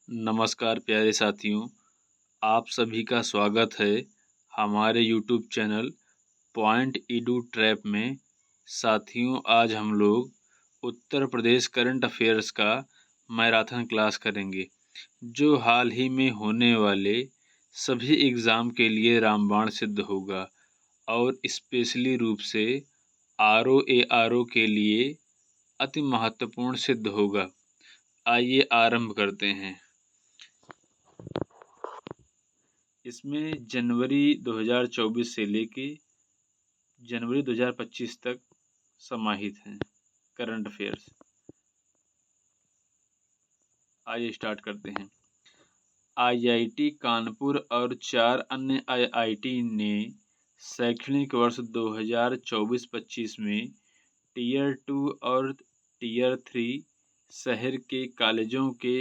नमस्कार प्यारे साथियों, आप सभी का स्वागत है हमारे YouTube channel point edu trap में। साथियों, आज हम लोग उत्तर प्रदेश करंट अफेयर्स का मैराथन क्लास करेंगे, जो हाल ही में होने वाले सभी एग्ज़ाम के लिए रामबाण सिद्ध होगा और स्पेशली रूप से RO के लिए अति महत्वपूर्ण सिद्ध होगा। आइए आरंभ करते हैं। इसमें जनवरी 2024 से लेके जनवरी 2025 तक समाहित हैं करंट अफेयर्स। आइए स्टार्ट करते हैं। IIT कानपुर और 4 अन्य IIT ने शैक्षणिक वर्ष 2024-25 में टीयर 2 और टीयर 3 शहर के कॉलेजों के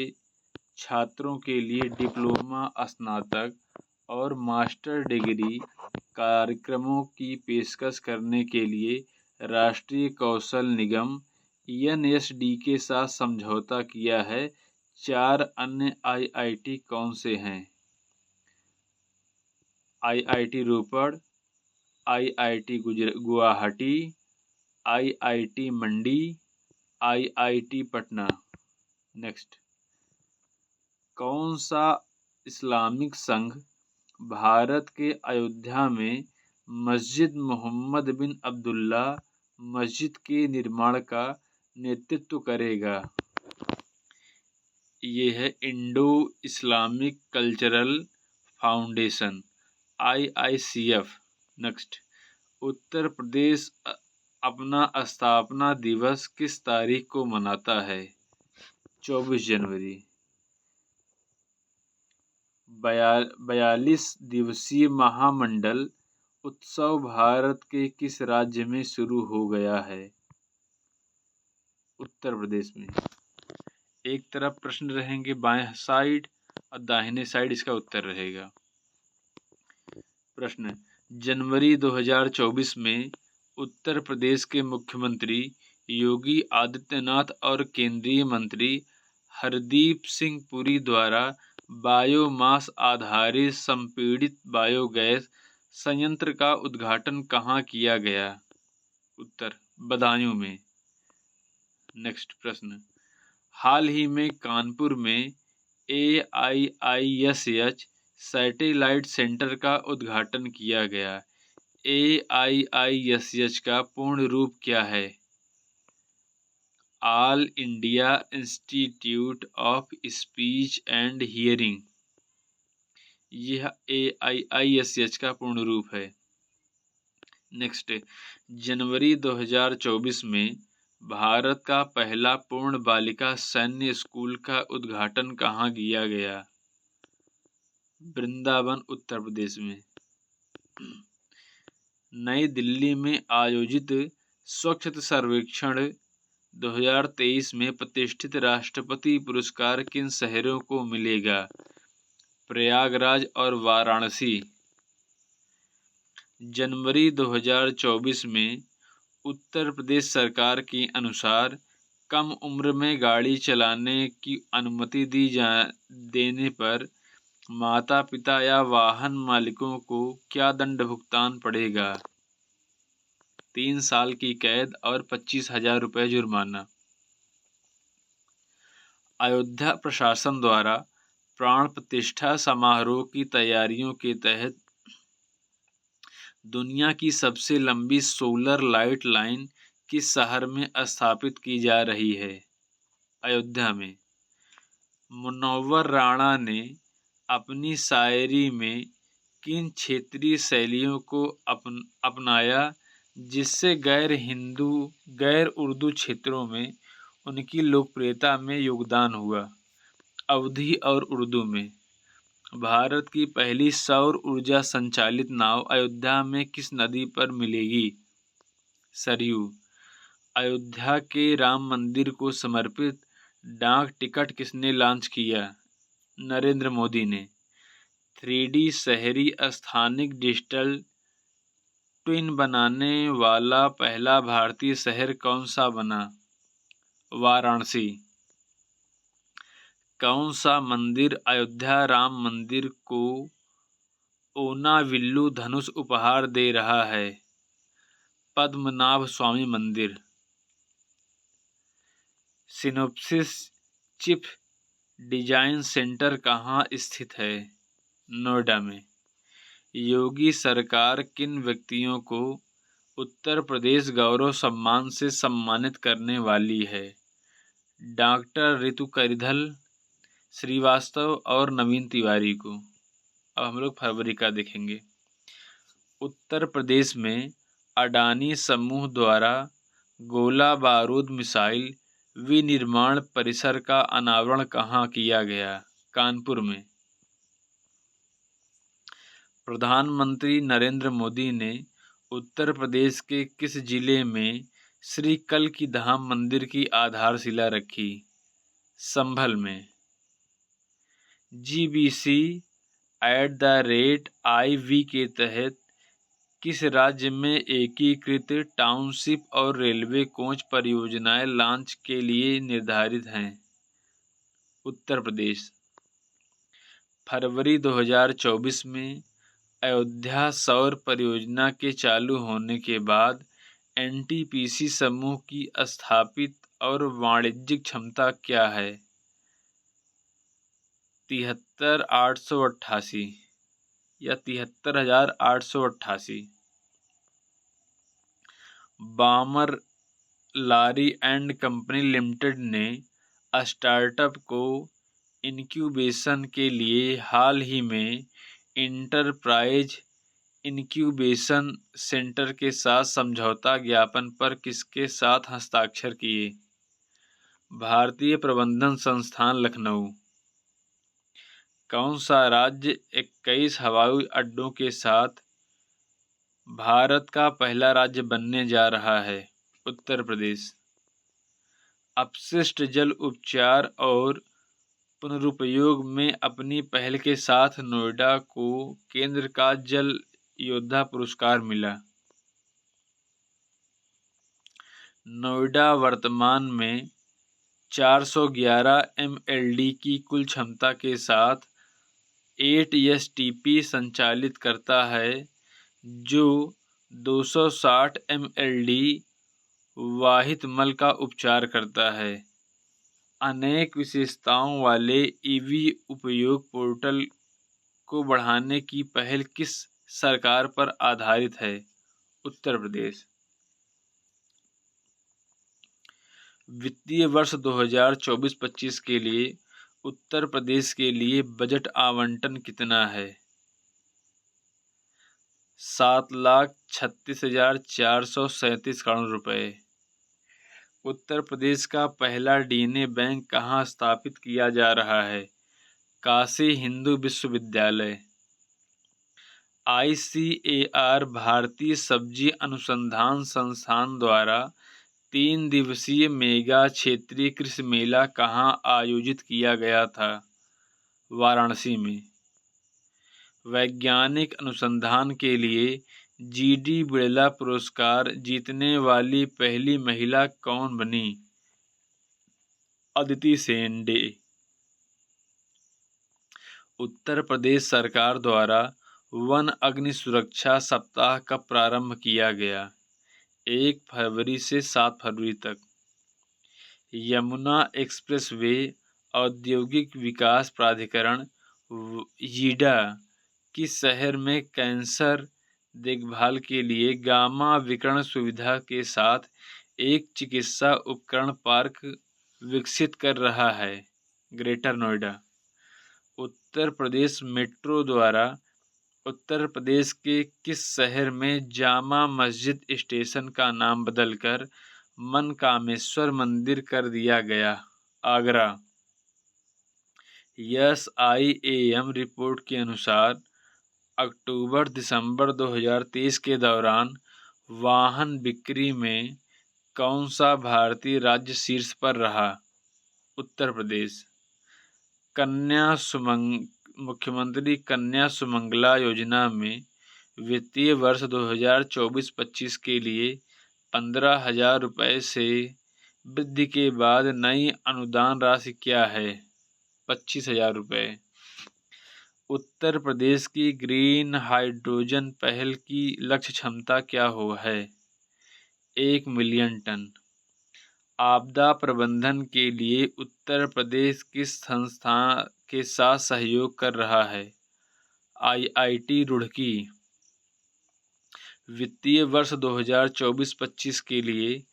छात्रों के लिए डिप्लोमा, स्नातक और मास्टर डिग्री कार्यक्रमों की पेशकश करने के लिए राष्ट्रीय कौशल निगम NSD के साथ समझौता किया है। 4 अन्य IIT कौन से हैं? IIT रोपड़, IIT गुवाहाटी, IIT मंडी, IIT पटना। नेक्स्ट, कौन सा इस्लामिक संघ भारत के अयोध्या में मस्जिद मोहम्मद बिन अब्दुल्ला मस्जिद के निर्माण का नेतृत्व करेगा? ये है Indo Islamic cultural foundation IICF। Next, Uttar Pradesh अपना स्थापना दिवस किस तारीख को मनाता है? 24 जनवरी। 42 दिवसीय महामंडल उत्सव भारत के किस राज्य में शुरू हो गया है? उत्तर प्रदेश में। एक तरफ प्रश्न रहेंगे बाएं साइड और दाहिने साइड इसका उत्तर रहेगा। प्रश्न, जनवरी 2024 में उत्तर प्रदेश के मुख्यमंत्री योगी आदित्यनाथ और केंद्रीय मंत्री हरदीप सिंह पुरी द्वारा बायोमास आधारित संपीड़ित बायोगैस संयंत्र का उद्घाटन कहाँ किया गया? उत्तर, बदायूं में। नेक्स्ट प्रश्न, हाल ही में कानपुर में AIISH सैटेलाइट सेंटर का उद्घाटन किया गया। AIISH का पूर्ण रूप क्या है? All India institute of speech and hearing. यह AIISH का पूर्ण रूप है। नेक्स्ट, जनवरी 2024 में भारत का पहला पूर्ण बालिका सैन्य स्कूल का उद्घाटन कहाँ किया गया? वृंदावन, उत्तर प्रदेश में। नई दिल्ली में आयोजित स्वच्छता सर्वेक्षण 2023 में प्रतिष्ठित राष्ट्रपति पुरस्कार किन शहरों को मिलेगा? प्रयागराज और वाराणसी। जनवरी 2024 में उत्तर प्रदेश सरकार के अनुसार कम उम्र में गाड़ी चलाने की अनुमति देने पर माता पिता या वाहन मालिकों को क्या दंड भुगतान पड़ेगा? 3 साल की कैद और 25,000 रुपये जुर्माना। अयोध्या प्रशासन द्वारा प्राण प्रतिष्ठा समारोह की तैयारियों के तहत दुनिया की सबसे लंबी सोलर लाइट लाइन किस शहर में स्थापित की जा रही है? अयोध्या में। मुनव्वर राणा ने अपनी शायरी में किन क्षेत्रीय शैलियों को अपनाया जिससे गैर उर्दू क्षेत्रों में उनकी लोकप्रियता में योगदान हुआ? अवधी और उर्दू में। भारत की पहली सौर ऊर्जा संचालित नाव अयोध्या में किस नदी पर मिलेगी? सरयू। अयोध्या के राम मंदिर को समर्पित डाक टिकट किसने लॉन्च किया? नरेंद्र मोदी ने। 3D शहरी स्थानिक डिजिटल ट्विन बनाने वाला पहला भारतीय शहर कौन सा बना? वाराणसी। कौन सा मंदिर अयोध्या राम मंदिर को ओनाविल्लू धनुष उपहार दे रहा है? पद्मनाभ स्वामी मंदिर। सिनोप्सिस चिप डिजाइन सेंटर कहाँ स्थित है? नोएडा में। योगी सरकार किन व्यक्तियों को उत्तर प्रदेश गौरव सम्मान से सम्मानित करने वाली है? डॉक्टर रितु करिधल श्रीवास्तव और नवीन तिवारी को। अब हम लोग फरवरी का देखेंगे। उत्तर प्रदेश में अडानी समूह द्वारा गोला बारूद मिसाइल विनिर्माण परिसर का अनावरण कहाँ किया गया? कानपुर में। प्रधानमंत्री नरेंद्र मोदी ने उत्तर प्रदेश के किस जिले में श्री कल की धाम मंदिर की आधारशिला रखी? संभल में। GBC@IV के तहत किस राज्य में एकीकृत टाउनशिप और रेलवे कोच परियोजनाएं लॉन्च के लिए निर्धारित हैं? उत्तर प्रदेश। फरवरी 2024 में अयोध्या सौर परियोजना के चालू होने के बाद NTPC समूह की स्थापित और वाणिज्यिक क्षमता क्या है? 73,888 या 73,888। बामर लारी एंड कंपनी लिमिटेड ने स्टार्टअप को इनक्यूबेशन के लिए हाल ही में इंटरप्राइज इनक्यूबेशन सेंटर के साथ समझौता ज्ञापन पर किसके साथ हस्ताक्षर किए? भारतीय प्रबंधन संस्थान लखनऊ। कौन सा राज्य 21 हवाई अड्डों के साथ भारत का पहला राज्य बनने जा रहा है? उत्तर प्रदेश। अपशिष्ट जल उपचार और पुनरुपयोग में अपनी पहल के साथ नोएडा को केंद्र का जल योद्धा पुरस्कार मिला। नोएडा वर्तमान में 411 MLD की कुल क्षमता के साथ 8 STP संचालित करता है, जो 260 MLD वाहित मल का उपचार करता है। अनेक विशेषताओं वाले EV उपयोग पोर्टल को बढ़ाने की पहल किस सरकार पर आधारित है? उत्तर प्रदेश। वित्तीय वर्ष 2024-25 के लिए उत्तर प्रदेश के लिए बजट आवंटन कितना है? 7,36,437 करोड़ रुपए। उत्तर प्रदेश का पहला DNA बैंक कहाँ स्थापित किया जा रहा है? काशी हिंदू विश्वविद्यालय। ICAR भारतीय सब्जी अनुसंधान संस्थान द्वारा 3 दिवसीय मेगा क्षेत्रीय कृषि मेला कहाँ आयोजित किया गया था? वाराणसी में। वैज्ञानिक अनुसंधान के लिए GD बिड़ला पुरस्कार जीतने वाली पहली महिला कौन बनी? अदिति शेंडे। उत्तर प्रदेश सरकार द्वारा वन अग्नि सुरक्षा सप्ताह कब प्रारंभ किया गया? 1 फरवरी से 7 फरवरी तक। यमुना एक्सप्रेसवे औद्योगिक विकास प्राधिकरण यीडा की शहर में कैंसर देखभाल के लिए गामा विकिरण सुविधा के साथ एक चिकित्सा उपकरण पार्क विकसित कर रहा है। ग्रेटर नोएडा। उत्तर प्रदेश मेट्रो द्वारा उत्तर प्रदेश के किस शहर में जामा मस्जिद स्टेशन का नाम बदलकर मनकामेश्वर मंदिर कर दिया गया? आगरा। SIAM रिपोर्ट के अनुसार अक्टूबर-दिसंबर 2023 के दौरान वाहन बिक्री में कौन सा भारतीय राज्य शीर्ष पर रहा? उत्तर प्रदेश। मुख्यमंत्री कन्या सुमंगला योजना में वित्तीय वर्ष 2024-25 के लिए 15,000 रुपये से वृद्धि के बाद नई अनुदान राशि क्या है? 25,000 रुपये। उत्तर प्रदेश की ग्रीन हाइड्रोजन पहल की लक्ष्य क्षमता क्या है? 1 मिलियन टन। आपदा प्रबंधन के लिए उत्तर प्रदेश किस संस्था के साथ सहयोग कर रहा है? IIT रुड़की। वित्तीय वर्ष 2024-25 के लिए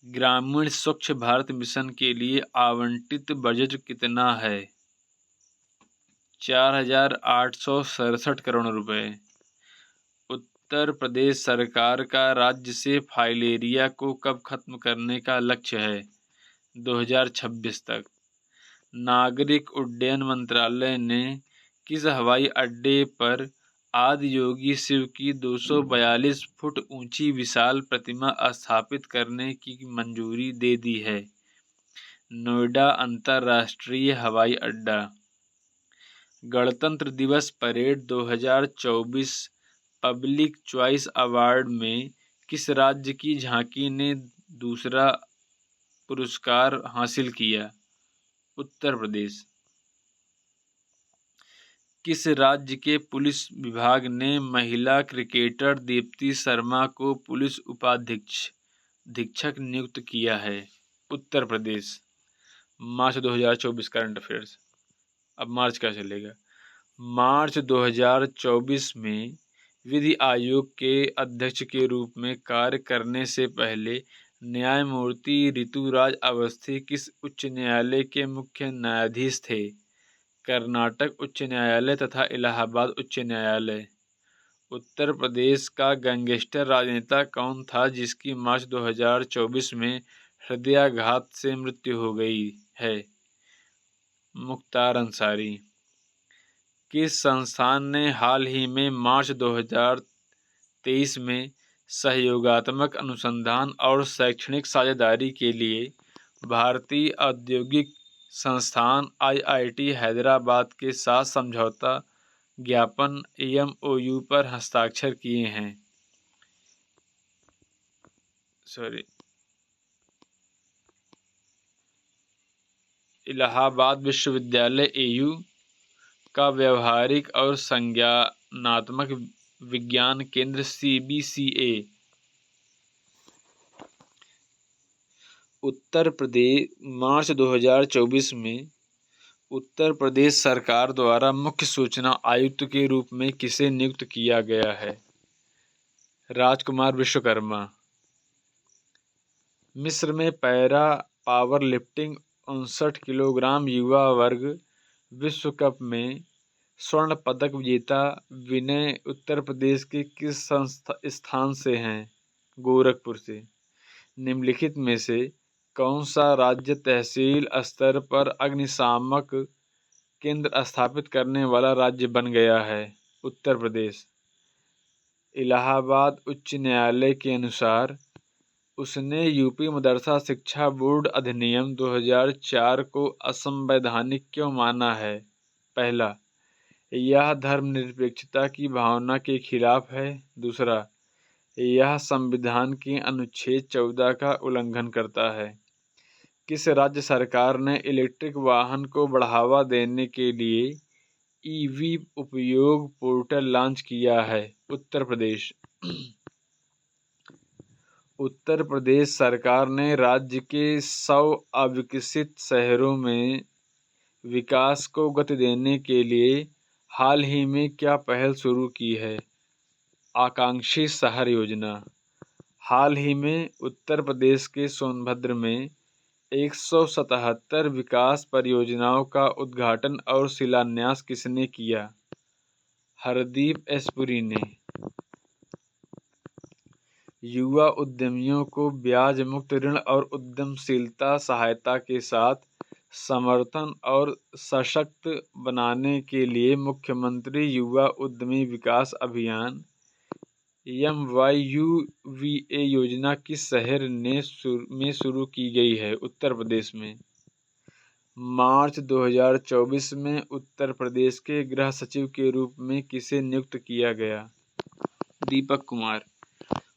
ग्रामीण स्वच्छ भारत मिशन के लिए आवंटित बजट कितना है? 4,867 करोड़ रुपए। उत्तर प्रदेश सरकार का राज्य से फाइलेरिया को कब खत्म करने का लक्ष्य है? 2026 तक। नागरिक उड्डयन मंत्रालय ने किस हवाई अड्डे पर आदियोगी शिव की 242 फुट ऊंची विशाल प्रतिमा स्थापित करने की मंजूरी दे दी है? नोएडा अंतर्राष्ट्रीय हवाई अड्डा। गणतंत्र दिवस परेड 2024 पब्लिक चॉइस अवार्ड में किस राज्य की झांकी ने दूसरा पुरस्कार हासिल किया? उत्तर प्रदेश। किस राज्य के पुलिस विभाग ने महिला क्रिकेटर दीप्ति शर्मा को पुलिस उपाधीक्षक नियुक्त किया है? उत्तर प्रदेश। मार्च 2024 करंट अफेयर्स। अब मार्च का चलेगा। मार्च 2024 में विधि आयोग के अध्यक्ष के रूप में कार्य करने से पहले न्यायमूर्ति ऋतुराज अवस्थी किस उच्च न्यायालय के मुख्य न्यायाधीश थे? कर्नाटक उच्च न्यायालय तथा इलाहाबाद उच्च न्यायालय। उत्तर प्रदेश का गैंगस्टर राजनेता कौन था जिसकी मार्च 2024 में हृदयाघात से मृत्यु हो गई है? मुख्तार अंसारी। किस संस्थान ने हाल ही में मार्च 2023 में सहयोगात्मक अनुसंधान और शैक्षणिक साझेदारी के लिए भारतीय औद्योगिक संस्थान IIT हैदराबाद के साथ समझौता ज्ञापन MOU पर हस्ताक्षर किए हैं? इलाहाबाद विश्वविद्यालय AU का व्यवहारिक और संज्ञानात्मक विज्ञान केंद्र CBCA। उत्तर प्रदेश मार्च 2024 में उत्तर प्रदेश सरकार द्वारा मुख्य सूचना आयुक्त के रूप में किसे नियुक्त किया गया है? राजकुमार विश्वकर्मा। मिस्र में पैरा पावर लिफ्टिंग 59 किलोग्राम युवा वर्ग विश्व कप में स्वर्ण पदक विजेता विनय उत्तर प्रदेश के किस स्थान से हैं? गोरखपुर से। निम्नलिखित में से कौन सा राज्य तहसील स्तर पर अग्निशामक केंद्र स्थापित करने वाला राज्य बन गया है? उत्तर प्रदेश। इलाहाबाद उच्च न्यायालय के अनुसार उसने यूपी मदरसा शिक्षा बोर्ड अधिनियम 2004 को असंवैधानिक क्यों माना है? पहला, यह धर्मनिरपेक्षता की भावना के खिलाफ है। दूसरा, यह संविधान के अनुच्छेद 14 का उल्लंघन करता है। किस राज्य सरकार ने इलेक्ट्रिक वाहन को बढ़ावा देने के लिए EV उपयोग पोर्टल लॉन्च किया है? उत्तर प्रदेश। उत्तर प्रदेश सरकार ने राज्य के 100 अविकसित शहरों में विकास को गति देने के लिए हाल ही में क्या पहल शुरू की है? आकांक्षी शहर योजना। हाल ही में उत्तर प्रदेश के सोनभद्र में 177 विकास परियोजनाओं का उद्घाटन और शिलान्यास किसने किया? हरदीप एस पुरी ने। युवा उद्यमियों को ब्याज मुक्त ऋण और उद्यमशीलता सहायता के साथ समर्थन और सशक्त बनाने के लिए मुख्यमंत्री युवा उद्यमी विकास अभियान MYUVA योजना किस शहर में शुरू की गई है? उत्तर प्रदेश में। मार्च 2024 में उत्तर प्रदेश के गृह सचिव के रूप में किसे नियुक्त किया गया? दीपक कुमार।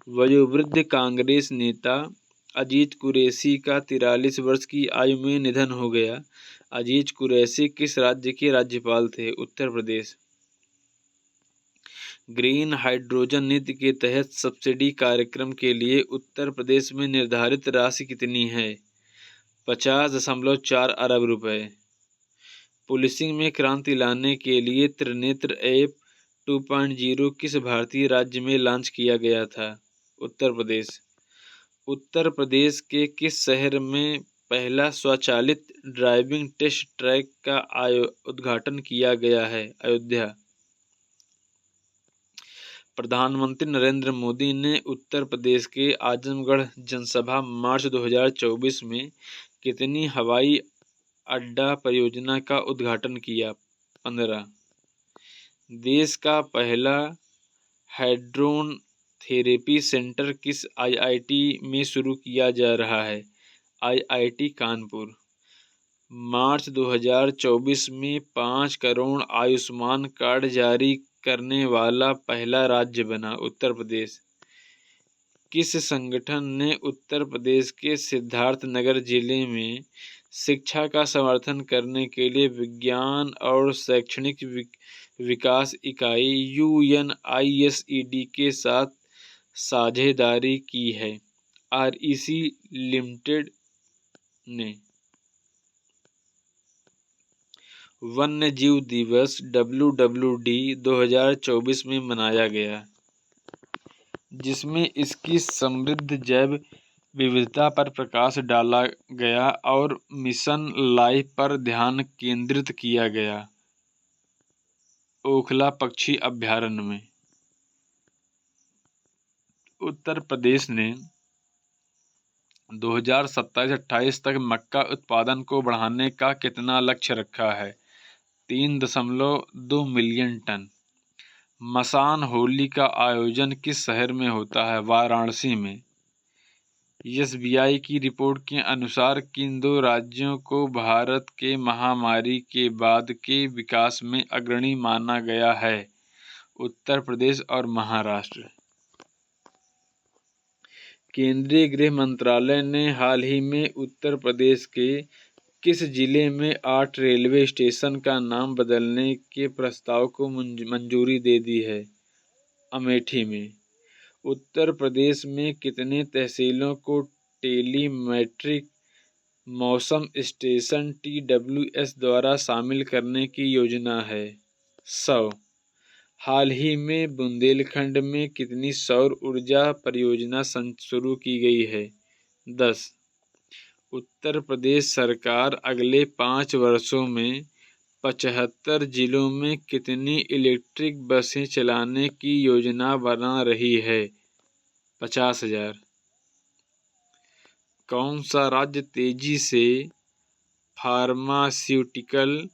वयोवृद्ध कांग्रेस नेता अजीत कुरैशी का 43 वर्ष की आयु में निधन हो गया। अजीज कुरैशी किस राज्य के राज्यपाल थे? उत्तर प्रदेश। ग्रीन हाइड्रोजन नीति के तहत सब्सिडी कार्यक्रम के लिए उत्तर प्रदेश में निर्धारित राशि कितनी है? 50.4 अरब रुपए। पुलिसिंग में क्रांति लाने के लिए त्रिनेत्र ऐप 2.0 किस भारतीय राज्य में लॉन्च किया गया था? उत्तर प्रदेश। उत्तर प्रदेश के किस शहर में पहला स्वचालित ड्राइविंग टेस्ट ट्रैक का उद्घाटन किया गया है? अयोध्या। प्रधानमंत्री नरेंद्र मोदी ने उत्तर प्रदेश के आजमगढ़ जनसभा मार्च 2024 में कितनी हवाई अड्डा परियोजना का उद्घाटन किया? 15। देश का पहला हाइड्रोन थेरेपी सेंटर किस आईआईटी में शुरू किया जा रहा है? आईआईटी कानपुर। मार्च 2024 में 5 करोड़ आयुष्मान कार्ड जारी करने वाला पहला राज्य बना उत्तर प्रदेश। किस संगठन ने उत्तर प्रदेश के सिद्धार्थनगर जिले में शिक्षा का समर्थन करने के लिए विज्ञान और शैक्षणिक विकास इकाई UNISED के साथ साझेदारी की है? REC लिमिटेड ने। वन्य जीव दिवस WWD 2024 में मनाया गया, जिसमें इसकी समृद्ध जैव विविधता पर प्रकाश डाला गया और मिशन लाइफ पर ध्यान केंद्रित किया गया। ओखला पक्षी अभयारण्य में उत्तर प्रदेश ने 2027-28 तक मक्का उत्पादन को बढ़ाने का कितना लक्ष्य रखा है? 3.2 मिलियन टन। मसान होली का आयोजन किस शहर में होता है? वाराणसी में। SBI की रिपोर्ट के अनुसार किन दो राज्यों को भारत के महामारी के बाद के विकास में अग्रणी माना गया है? उत्तर प्रदेश और महाराष्ट्र। केंद्रीय गृह मंत्रालय ने हाल ही में उत्तर प्रदेश के किस जिले में 8 रेलवे स्टेशन का नाम बदलने के प्रस्ताव को मंजूरी दे दी है? अमेठी में। उत्तर प्रदेश में कितने तहसीलों को टेलीमेट्रिक मौसम स्टेशन TWS द्वारा शामिल करने की योजना है? 100। हाल ही में बुंदेलखंड में कितनी सौर ऊर्जा परियोजना शुरू की गई है? 10। उत्तर प्रदेश सरकार अगले 5 वर्षों में 75 जिलों में कितनी इलेक्ट्रिक बसें चलाने की योजना बना रही है? 50,000। कौन सा राज्य तेजी से फार्मास्यूटिकल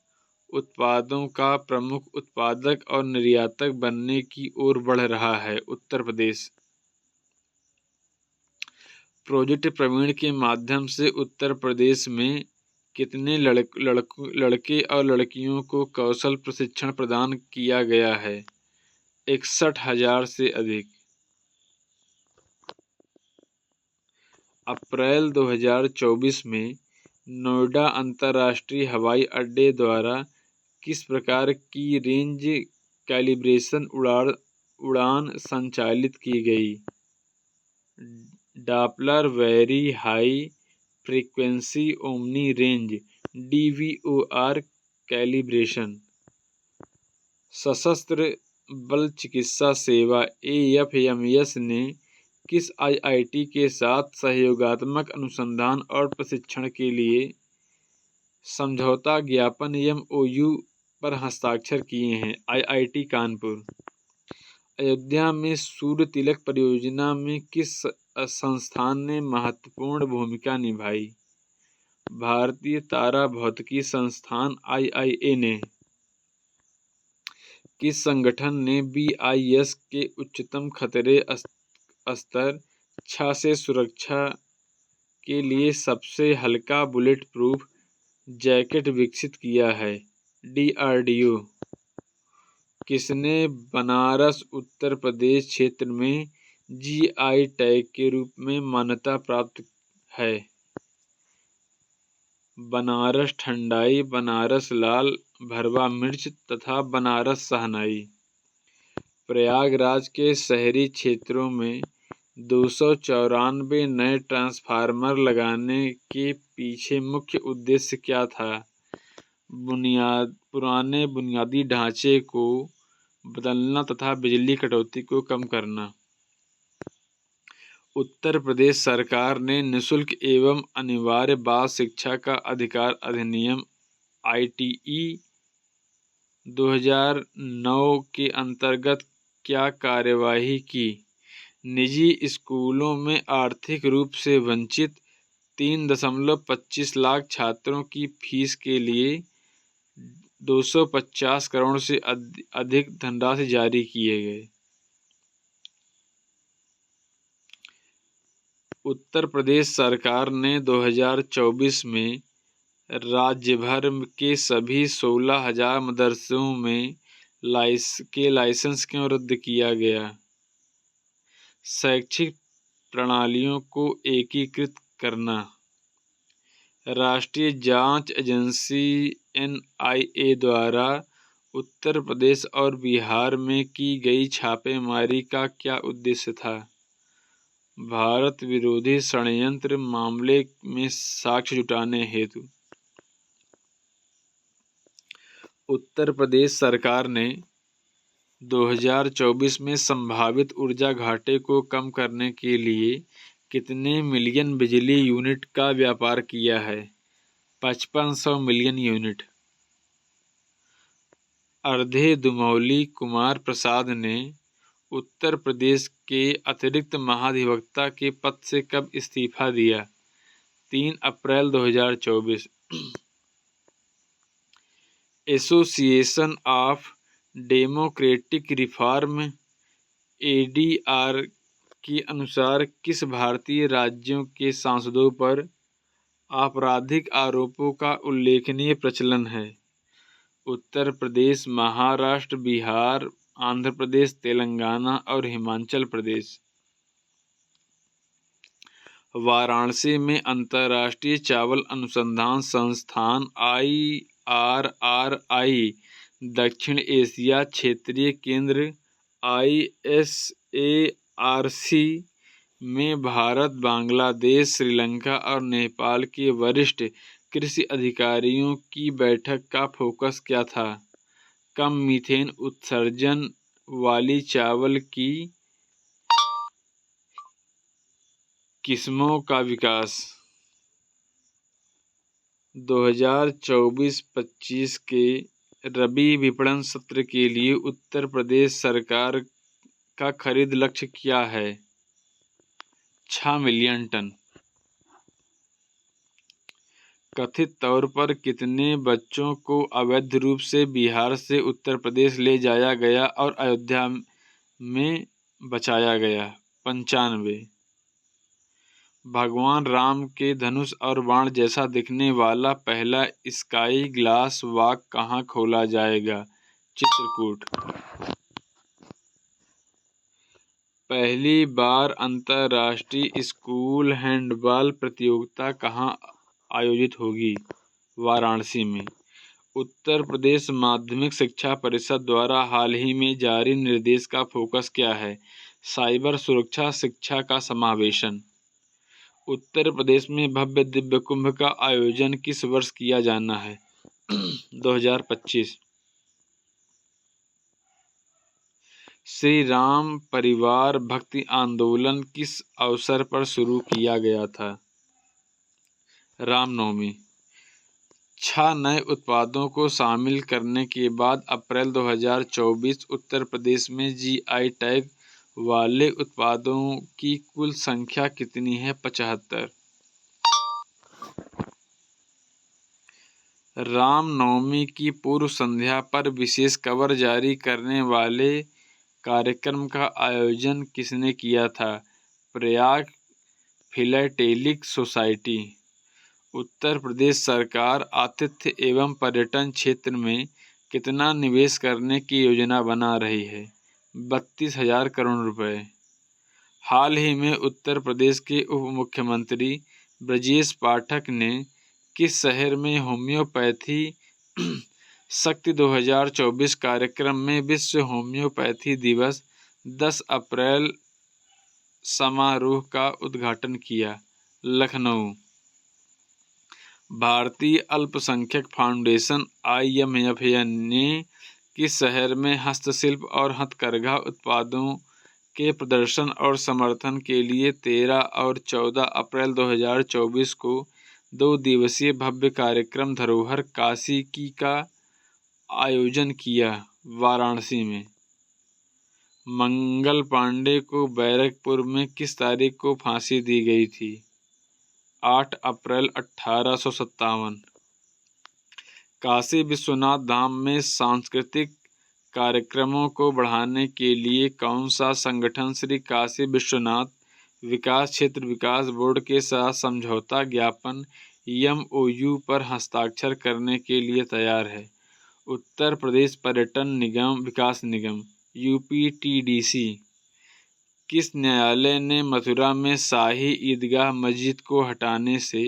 उत्पादों का प्रमुख उत्पादक और निर्यातक बनने की ओर बढ़ रहा है? उत्तर प्रदेश। प्रोजेक्ट प्रवीण के माध्यम से उत्तर प्रदेश में कितने लड़के और लड़कियों को कौशल प्रशिक्षण प्रदान किया गया है? 61,000 से अधिक। अप्रैल 2024 में नोएडा अंतर्राष्ट्रीय हवाई अड्डे द्वारा किस प्रकार की रेंज कैलिब्रेशन उड़ान संचालित की गई? Doppler very high frequency omni range DVOR calibration. सशस्त्र बल चिकित्सा सेवा AFMS ने किस IIT के साथ सहयोगात्मक अनुसंधान और प्रशिक्षण के लिए समझौता ज्ञापन MOU पर हस्ताक्षर किए हैं? IIT कानपुर। अयोध्या में सूर्य तिलक परियोजना में किस संस्थान ने महत्वपूर्ण भूमिका निभाई? भारतीय तारा भौतिकी संस्थान IIA ने। किस संगठन ने BIS के उच्चतम खतरे स्तर 6 से सुरक्षा के लिए सबसे हल्का बुलेट प्रूफ जैकेट विकसित किया है? DRDO। किसने बनारस उत्तर प्रदेश क्षेत्र में GI टैग के रूप में मान्यता प्राप्त है? बनारस ठंडाई, बनारस लाल, भरवा मिर्च तथा बनारस शहनाई। प्रयागराज के शहरी क्षेत्रों में 294 नए ट्रांसफार्मर लगाने के पीछे मुख्य उद्देश्य क्या था? पुराने बुनियादी ढांचे को बदलना तथा बिजली कटौती को कम करना। उत्तर प्रदेश सरकार ने निःशुल्क एवं अनिवार्य बाल शिक्षा का अधिकार अधिनियम ITE 2009 के अंतर्गत क्या कार्यवाही की? निजी स्कूलों में आर्थिक रूप से वंचित 3.25 लाख छात्रों की फीस के लिए 250 करोड़ से अधिक धनराशि जारी किए गए। उत्तर प्रदेश सरकार ने 2024 में राज्य भर के सभी 16,000 मदरसों में लाइसेंस क्यों रद्द किया गया? शैक्षिक प्रणालियों को एकीकृत करना। राष्ट्रीय जांच एजेंसी NIA द्वारा उत्तर प्रदेश और बिहार में की गई छापेमारी का क्या उद्देश्य था? भारत विरोधी षड्यंत्र मामले में साक्ष्य जुटाने हेतु। उत्तर प्रदेश सरकार ने 2024 में संभावित ऊर्जा घाटे को कम करने के लिए कितने मिलियन बिजली यूनिट का व्यापार किया है? 5500 मिलियन यूनिट। अर्धे दुमौली कुमार प्रसाद ने उत्तर प्रदेश के अतिरिक्त महाधिवक्ता के पद से कब इस्तीफा दिया? 3 अप्रैल 2024। Association of democratic reform ADR के अनुसार किस भारतीय राज्यों के सांसदों पर आपराधिक आरोपों का उल्लेखनीय प्रचलन है? उत्तर प्रदेश, महाराष्ट्र, बिहार, आंध्र प्रदेश, तेलंगाना और हिमाचल प्रदेश। वाराणसी में अंतर्राष्ट्रीय चावल अनुसंधान संस्थान IRRI, दक्षिण एशिया क्षेत्रीय केंद्र ISARC में भारत, बांग्लादेश, श्रीलंका और नेपाल के वरिष्ठ कृषि अधिकारियों की बैठक का फोकस क्या था? कम मीथेन उत्सर्जन वाली चावल की किस्मों का विकास। 2024-25 के रबी विपणन सत्र के लिए उत्तर प्रदेश सरकार का खरीद लक्ष्य क्या है? 6 मिलियन टन। कथित तौर पर कितने बच्चों को अवैध रूप से बिहार से उत्तर प्रदेश ले जाया गया और अयोध्या में बचाया गया? 95। भगवान राम के धनुष और बाण जैसा दिखने वाला पहला स्काई ग्लास वॉक कहाँ खोला जाएगा? चित्रकूट। पहली बार अंतर्राष्ट्रीय स्कूल हैंडबॉल प्रतियोगिता कहाँ आयोजित होगी? वाराणसी में। उत्तर प्रदेश माध्यमिक शिक्षा परिषद द्वारा हाल ही में जारी निर्देश का फोकस क्या है? साइबर सुरक्षा शिक्षा का समावेशन। उत्तर प्रदेश में भव्य दिव्य कुंभ का आयोजन किस वर्ष किया जाना है? 2025। श्री राम परिवार भक्ति आंदोलन किस अवसर पर शुरू किया गया था? रामनवमी। 6 नए उत्पादों को शामिल करने के बाद अप्रैल 2024 उत्तर प्रदेश में GI टैग वाले उत्पादों की कुल संख्या कितनी है? 75। रामनवमी की पूर्व संध्या पर विशेष कवर जारी करने वाले कार्यक्रम का आयोजन किसने किया था? प्रयाग फिलैटेलिक सोसाइटी। उत्तर प्रदेश सरकार आतिथ्य एवं पर्यटन क्षेत्र में कितना निवेश करने की योजना बना रही है? 32,000 करोड़ रुपए। हाल ही में उत्तर प्रदेश के उप मुख्यमंत्री ब्रजेश पाठक ने किस शहर में होम्योपैथी शक्ति 2024 कार्यक्रम में विश्व होम्योपैथी दिवस 10 अप्रैल समारोह का उद्घाटन किया? लखनऊ। भारतीय अल्पसंख्यक फाउंडेशन IMF ने किस शहर में हस्तशिल्प और हथकरघा उत्पादों के प्रदर्शन और समर्थन के लिए 13 और 14 अप्रैल 2024 को 2 दिवसीय भव्य कार्यक्रम धरोहर काशी की का आयोजन किया? वाराणसी में। मंगल पांडे को बैरकपुर में किस तारीख को फांसी दी गई थी? 8 अप्रैल 1857। काशी विश्वनाथ धाम में सांस्कृतिक कार्यक्रमों को बढ़ाने के लिए कौन सा संगठन श्री काशी विश्वनाथ विकास क्षेत्र विकास बोर्ड के साथ समझौता ज्ञापन MOU पर हस्ताक्षर करने के लिए तैयार है? उत्तर प्रदेश पर्यटन निगम विकास निगम UPTDC। किस न्यायालय ने मथुरा में शाही ईदगाह मस्जिद को हटाने से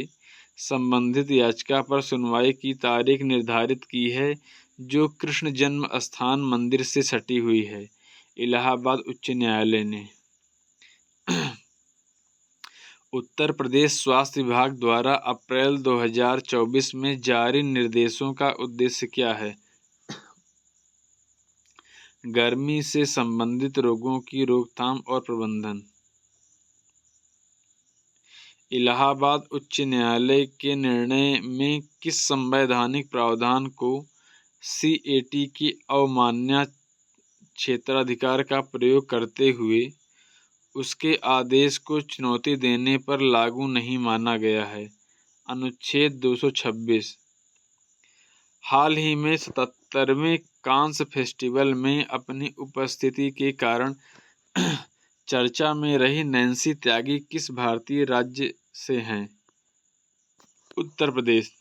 संबंधित याचिका पर सुनवाई की तारीख निर्धारित की है, जो कृष्ण जन्म स्थान मंदिर से सटी हुई है? इलाहाबाद उच्च न्यायालय ने। उत्तर प्रदेश स्वास्थ्य विभाग द्वारा अप्रैल 2024 में जारी निर्देशों का उद्देश्य क्या है? गर्मी से संबंधित रोगों की रोकथाम और प्रबंधन। इलाहाबाद उच्च न्यायालय के निर्णय में किस संवैधानिक प्रावधान को CAT की अवमान्य क्षेत्राधिकार का प्रयोग करते हुए उसके आदेश को चुनौती देने पर लागू नहीं माना गया है? अनुच्छेद 226। हाल ही में 77वें कांस फेस्टिवल में अपनी उपस्थिति के कारण चर्चा में रही नैन्सी त्यागी किस भारतीय राज्य से हैं? उत्तर प्रदेश।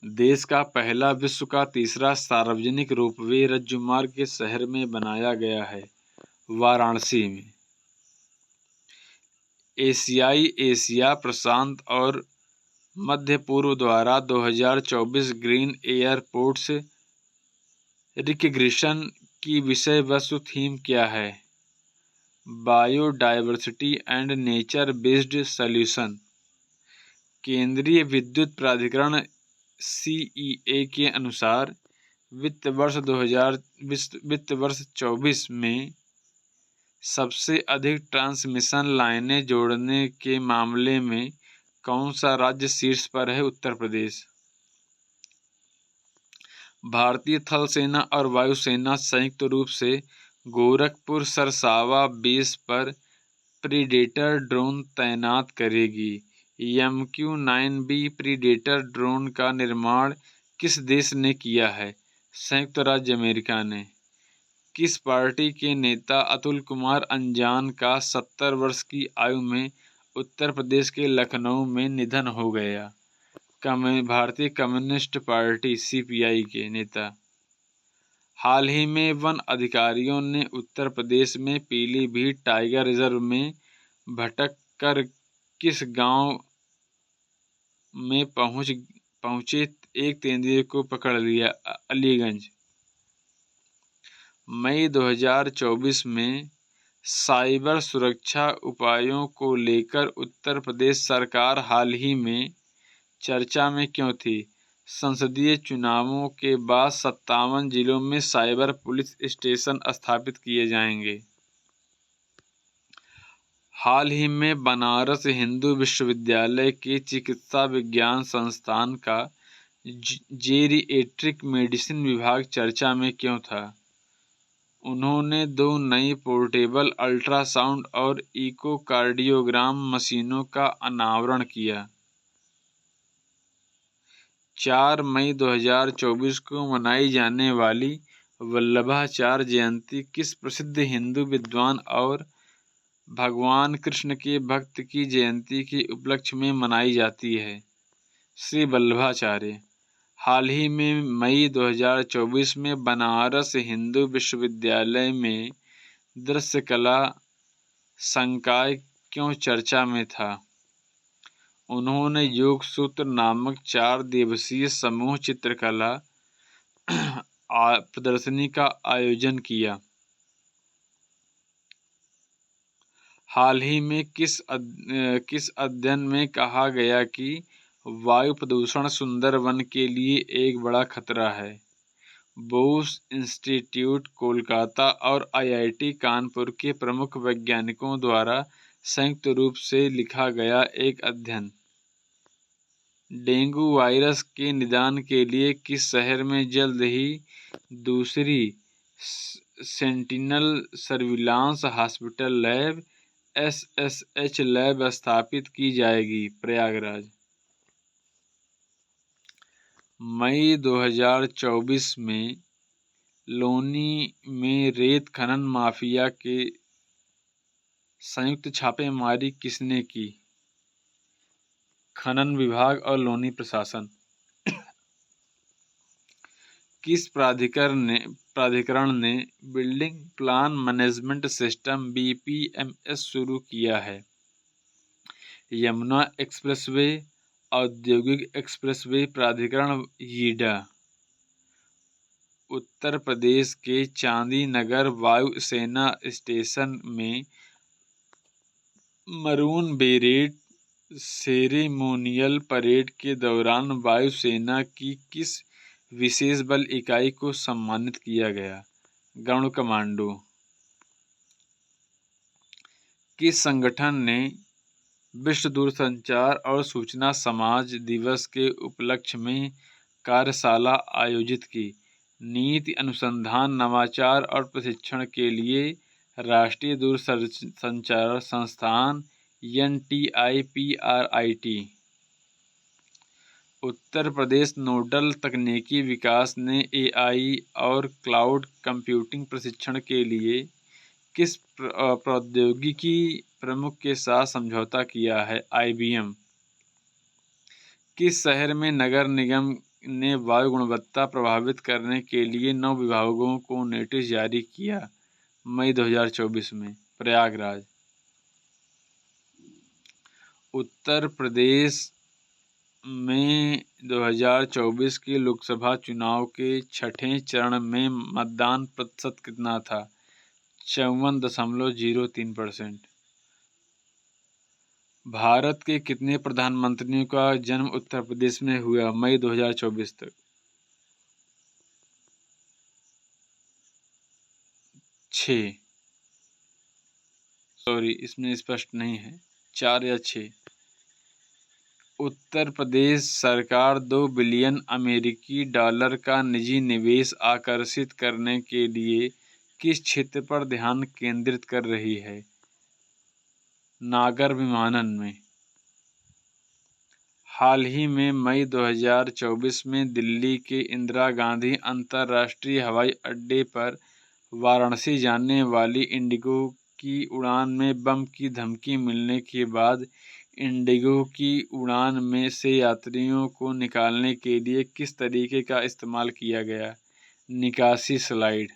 देश का पहला विश्व का तीसरा सार्वजनिक रोपवे रज्जुमार्ग के शहर में बनाया गया है? वाराणसी में। एशिया प्रशांत और मध्य पूर्व द्वारा 2024 ग्रीन एयरपोर्ट्स रिकग्निशन की विषय वस्तु थीम क्या है? Biodiversity and nature based solution. केंद्रीय विद्युत प्राधिकरण CEA के अनुसार वित्त वर्ष 24 में सबसे अधिक ट्रांसमिशन लाइनें जोड़ने के मामले में कौन सा राज्य शीर्ष पर है? उत्तर प्रदेश। भारतीय थल सेना और वायुसेना संयुक्त रूप से गोरखपुर सरसावा बेस पर प्रीडेटर ड्रोन तैनात करेगी। MQ-9B प्रीडेटर ड्रोन का निर्माण किस देश ने किया है? संयुक्त राज्य अमेरिका ने। किस पार्टी के नेता अतुल कुमार अंजान का 70 वर्ष की आयु में उत्तर प्रदेश के लखनऊ में निधन हो गया? भारतीय कम्युनिस्ट पार्टी CPI के नेता। हाल ही में वन अधिकारियों ने उत्तर प्रदेश में पीलीभीत टाइगर रिजर्व में भटक कर किस गांव में पहुंचे एक तेंदुए को पकड़ लिया? अलीगंज। मई 2024 में साइबर सुरक्षा उपायों को लेकर उत्तर प्रदेश सरकार हाल ही में चर्चा में क्यों थी? संसदीय चुनावों के बाद 57 जिलों में साइबर पुलिस स्टेशन स्थापित किए जाएंगे। हाल ही में बनारस हिंदू विश्वविद्यालय के चिकित्सा विज्ञान संस्थान का जेरिएट्रिक मेडिसिन विभाग चर्चा में क्यों था? उन्होंने 2 नई पोर्टेबल अल्ट्रासाउंड और इकोकार्डियोग्राम मशीनों का अनावरण किया। 4 मई 2024 को मनाई जाने वाली वल्लभाचार्य जयंती किस प्रसिद्ध हिंदू विद्वान और भगवान कृष्ण के भक्त की जयंती के उपलक्ष्य में मनाई जाती है? श्री वल्लभाचार्य। हाल ही में मई 2024 में बनारस हिंदू विश्वविद्यालय में दृश्य कला संकाय क्यों चर्चा में था? उन्होंने योग सूत्र नामक 4 दिवसीय समूह चित्रकला प्रदर्शनी का आयोजन किया। हाल ही में किस अध्ययन में कहा गया कि वायु प्रदूषण सुंदरवन के लिए एक बड़ा खतरा है? बोस इंस्टीट्यूट कोलकाता और आईआईटी कानपुर के प्रमुख वैज्ञानिकों द्वारा संयुक्त रूप से लिखा गया एक अध्ययन। डेंगू वायरस के निदान के लिए किस शहर में जल्द ही दूसरी sentinel surveillance hospital lab SSH lab स्थापित की जाएगी? प्रयागराज। मई 2024 में लोनी में रेत खनन माफिया के संयुक्त छापेमारी किसने की? खनन विभाग और लोनी प्रशासन। किस प्राधिकरण ने building plan management system BPMS शुरू किया है? यमुना एक्सप्रेसवे, औद्योगिक एक्सप्रेसवे प्राधिकरण यीडा। उत्तर प्रदेश के चांदी नगर वायुसेना स्टेशन में मरून बेरेट सेरेमोनियल परेड के दौरान वायुसेना की किस विशेष बल इकाई को सम्मानित किया गया? गरुड़ कमांडो। किस संगठन ने विश्व दूरसंचार और सूचना समाज दिवस के उपलक्ष्य में कार्यशाला आयोजित की? नीति अनुसंधान नवाचार और प्रशिक्षण के लिए राष्ट्रीय दूरसंचार संस्थान NTIPRIT। उत्तर प्रदेश नोडल तकनीकी विकास ने AI और क्लाउड कंप्यूटिंग प्रशिक्षण के लिए किस प्रौद्योगिकी प्रमुख के साथ समझौता किया है? IBM। किस शहर में नगर निगम ने वायु गुणवत्ता प्रभावित करने के लिए 9 विभागों को नोटिस जारी किया? मई 2024 में। प्रयागराज। उत्तर प्रदेश में 2024 के लोकसभा चुनाव के छठे चरण में मतदान प्रतिशत कितना था? 54.03%। भारत के कितने प्रधानमंत्रियों का जन्म उत्तर प्रदेश में हुआ मई 2024 तक? 6। इसमें स्पष्ट नहीं है, 4 या 6। उत्तर प्रदेश सरकार 2 बिलियन अमेरिकी डॉलर का निजी निवेश आकर्षित करने के लिए किस क्षेत्र पर ध्यान केंद्रित कर रही है? नागर विमानन में। हाल ही में मई 2024 में दिल्ली के इंदिरा गांधी अंतर्राष्ट्रीय हवाई अड्डे पर वाराणसी जाने वाली इंडिगो की उड़ान में बम की धमकी मिलने के बाद इंडिगो की उड़ान में से यात्रियों को निकालने के लिए किस तरीके का इस्तेमाल किया गया? निकासी स्लाइड।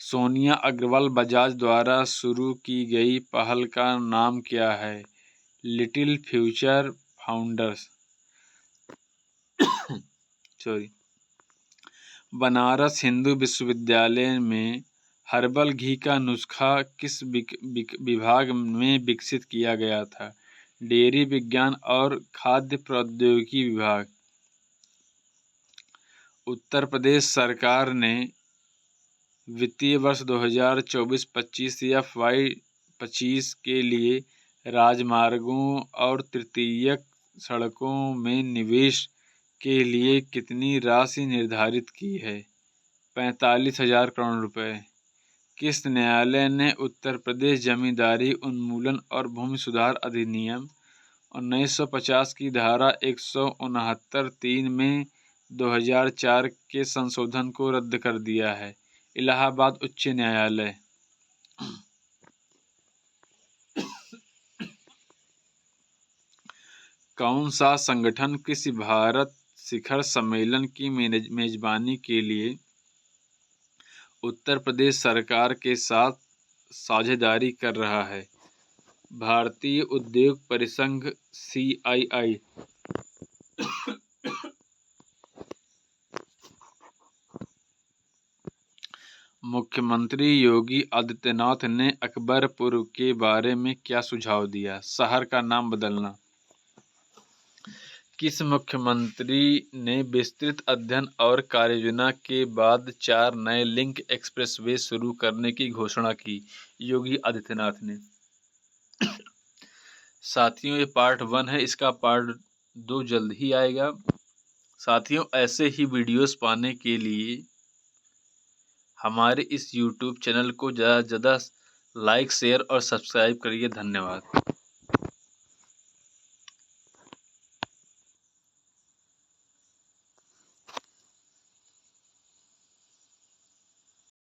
सोनिया अग्रवाल बजाज द्वारा शुरू की गई पहल का नाम क्या है? Little future founders. Banaras Hindu विश्वविद्यालय में हर्बल घी का नुस्खा किस विभाग में विकसित किया गया था? डेयरी विज्ञान और खाद्य प्रौद्योगिकी विभाग। उत्तर प्रदेश सरकार ने वित्तीय वर्ष 2024-25 या FY25 के लिए राजमार्गों और तृतीयक सड़कों में निवेश के लिए कितनी राशि निर्धारित की है? 45,000 करोड़ रुपए। किस न्यायालय ने उत्तर प्रदेश जमींदारी उन्मूलन और भूमि सुधार अधिनियम 1950 की धारा 169(3) में 2004 के संशोधन को रद्द कर दिया है? इलाहाबाद उच्च न्यायालय। कौन सा संगठन कृषि भारत शिखर सम्मेलन की मेजबानी के लिए उत्तर प्रदेश सरकार के साथ साझेदारी कर रहा है? भारतीय उद्योग परिसंघ CII मुख्यमंत्री योगी आदित्यनाथ ने अकबरपुर के बारे में क्या सुझाव दिया? शहर का नाम बदलना। किस मुख्यमंत्री ने विस्तृत अध्ययन और कार्ययोजना के बाद 4 नए लिंक एक्सप्रेसवे शुरू करने की घोषणा की? योगी आदित्यनाथ ने। साथियों, ये पार्ट 1 है, इसका पार्ट 2 जल्द ही आएगा। साथियों, ऐसे ही वीडियोस पाने के लिए हमारे इस YouTube चैनल को ज़्यादा से ज़्यादा लाइक, शेयर और सब्सक्राइब करिए। धन्यवाद।